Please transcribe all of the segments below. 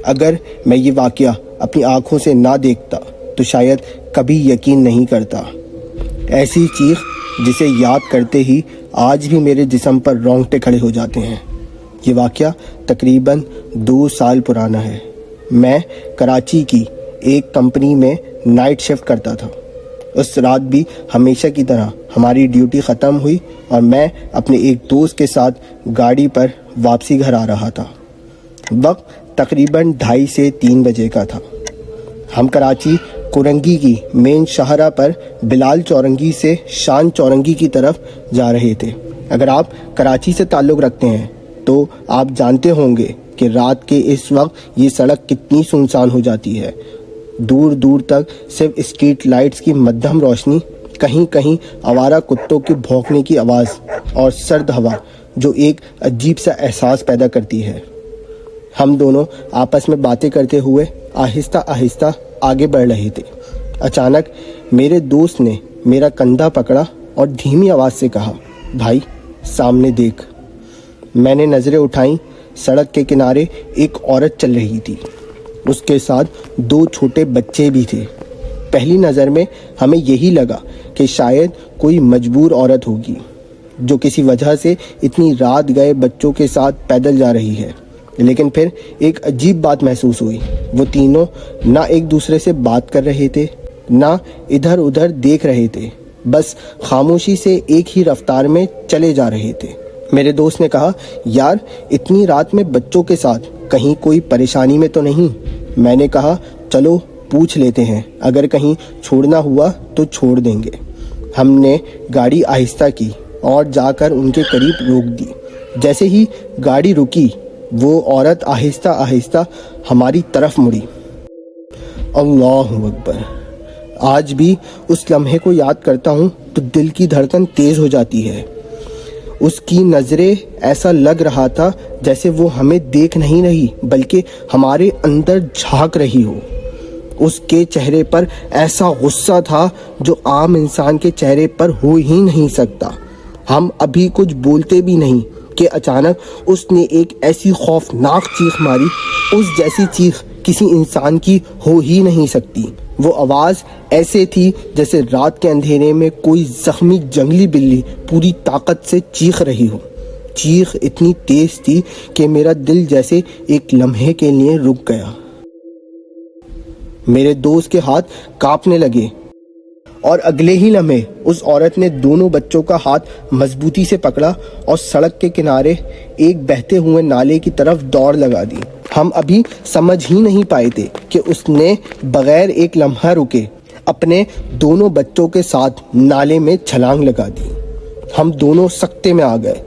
اگر میں یہ واقعہ اپنی آنکھوں سے نہ دیکھتا تو شاید کبھی یقین نہیں کرتا۔ ایسی چیخ جسے یاد کرتے ہی آج بھی میرے جسم پر رونگٹے کھڑے ہو جاتے ہیں۔ یہ واقعہ تقریباً 2 سال پرانا ہے۔ میں کراچی کی ایک کمپنی میں نائٹ شفٹ کرتا تھا۔ اس رات بھی ہمیشہ کی طرح ہماری ڈیوٹی ختم ہوئی اور میں اپنے ایک دوست کے ساتھ گاڑی پر واپسی گھر آ رہا تھا۔ وقت تقریباً 2:30 سے 3 بجے کا تھا۔ ہم کراچی کورنگی کی مین شاہراہ پر بلال چورنگی سے شان چورنگی کی طرف جا رہے تھے۔ اگر آپ کراچی سے تعلق رکھتے ہیں تو آپ جانتے ہوں گے کہ رات کے اس وقت یہ سڑک کتنی سنسان ہو جاتی ہے۔ دور دور تک صرف اسٹریٹ لائٹس کی مدھم روشنی، کہیں کہیں آوارہ کتوں کے بھونکنے کی آواز اور سرد ہوا جو ایک عجیب سا احساس پیدا کرتی ہے۔ ہم دونوں آپس میں باتیں کرتے ہوئے آہستہ آہستہ آگے بڑھ رہے تھے۔ اچانک میرے دوست نے میرا کندھا پکڑا اور دھیمی آواز سے کہا، بھائی سامنے دیکھ۔ میں نے نظریں اٹھائیں۔ سڑک کے کنارے ایک عورت چل رہی تھی، اس کے ساتھ 2 چھوٹے بچے بھی تھے۔ پہلی نظر میں ہمیں یہی لگا کہ شاید کوئی مجبور عورت ہوگی جو کسی وجہ سے اتنی رات گئے بچوں کے ساتھ پیدل جا رہی ہے، لیکن پھر ایک عجیب بات محسوس ہوئی۔ وہ تینوں نہ ایک دوسرے سے بات کر رہے تھے، نہ ادھر ادھر دیکھ رہے تھے، بس خاموشی سے ایک ہی رفتار میں چلے جا رہے تھے۔ میرے دوست نے کہا، یار اتنی رات میں بچوں کے ساتھ کہیں کوئی پریشانی میں تو نہیں؟ میں نے کہا، چلو پوچھ لیتے ہیں، اگر کہیں چھوڑنا ہوا تو چھوڑ دیں گے۔ ہم نے گاڑی آہستہ کی اور جا کر ان کے قریب روک دی۔ جیسے ہی گاڑی رکی وہ عورت آہستہ آہستہ ہماری طرف مڑی۔ اللہ اکبر! آج بھی اس لمحے کو یاد کرتا ہوں تو دل کی دھڑکن تیز ہو جاتی ہے۔ اس کی نظریں ایسا لگ رہا تھا جیسے وہ ہمیں دیکھ نہیں رہی بلکہ ہمارے اندر جھانک رہی ہو۔ اس کے چہرے پر ایسا غصہ تھا جو عام انسان کے چہرے پر ہو ہی نہیں سکتا۔ ہم ابھی کچھ بولتے بھی نہیں کہ اچانک اس نے ایک ایسی خوفناک چیخ ماری، اس جیسی چیخ کسی انسان کی ہو ہی نہیں سکتی۔ وہ آواز ایسے تھی جیسے رات کے اندھیرے میں کوئی زخمی جنگلی بلی پوری طاقت سے چیخ رہی ہو۔ چیخ اتنی تیز تھی کہ میرا دل جیسے ایک لمحے کے لیے رک گیا۔ میرے دوست کے ہاتھ کانپنے لگے اور اگلے ہی لمحے اس عورت نے دونوں بچوں کا ہاتھ مضبوطی سے پکڑا اور سڑک کے کنارے ایک بہتے ہوئے نالے کی طرف دوڑ لگا دی۔ ہم ابھی سمجھ ہی نہیں پائے تھے کہ اس نے بغیر ایک لمحہ رکے اپنے دونوں بچوں کے ساتھ نالے میں چھلانگ لگا دی۔ ہم دونوں سکتے میں آ گئے۔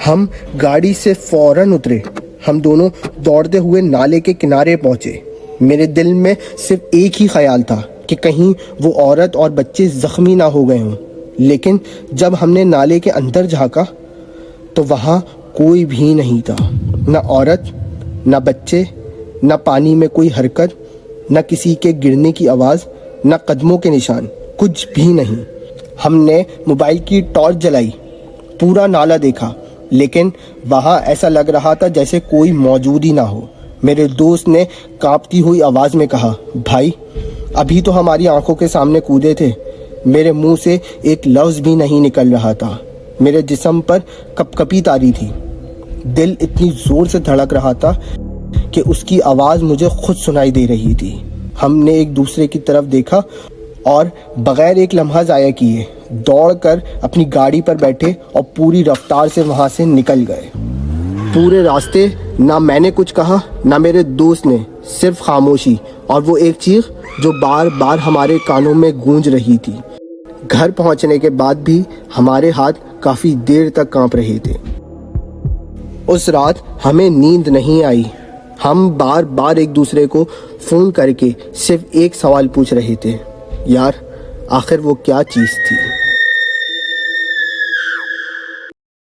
ہم گاڑی سے فوراً اترے۔ ہم دونوں دوڑتے ہوئے نالے کے کنارے پہنچے۔ میرے دل میں صرف ایک ہی خیال تھا کہ کہیں وہ عورت اور بچے زخمی نہ ہو گئے ہوں، لیکن جب ہم نے نالے کے اندر جھانکا تو وہاں کوئی بھی نہیں تھا، نہ عورت، نہ بچے، نہ پانی میں کوئی حرکت، نہ کسی کے گرنے کی آواز، نہ قدموں کے نشان، کچھ بھی نہیں۔ ہم نے موبائل کی ٹارچ جلائی، پورا نالا دیکھا، لیکن وہاں ایسا لگ رہا تھا جیسے کوئی موجود ہی نہ ہو۔ میرے دوست نے کانپتی ہوئی آواز میں کہا، بھائی ابھی تو ہماری آنکھوں کے سامنے کودے تھے۔ میرے منہ سے ایک لفظ بھی نہیں نکل رہا تھا۔ میرے جسم پر کپ کپی تاری تھی، دل اتنی زور سے دھڑک رہا تھا کہ اس کی آواز مجھے خود سنائی دے رہی تھی۔ ہم نے ایک دوسرے کی طرف دیکھا اور بغیر ایک لمحہ ضائع کیے دوڑ کر اپنی گاڑی پر بیٹھے اور پوری رفتار سے وہاں سے نکل گئے۔ پورے راستے نہ میں نے کچھ کہا نہ میرے دوست نے، صرف خاموشی اور وہ ایک چیخ جو بار بار ہمارے کانوں میں گونج رہی تھی۔ گھر پہنچنے کے بعد بھی ہمارے ہاتھ کافی دیر تک کانپ رہے تھے۔ اس رات ہمیں نیند نہیں آئی۔ ہم بار بار ایک دوسرے کو فون کر کے صرف ایک سوال پوچھ رہے تھے، یار آخر وہ کیا چیز تھی؟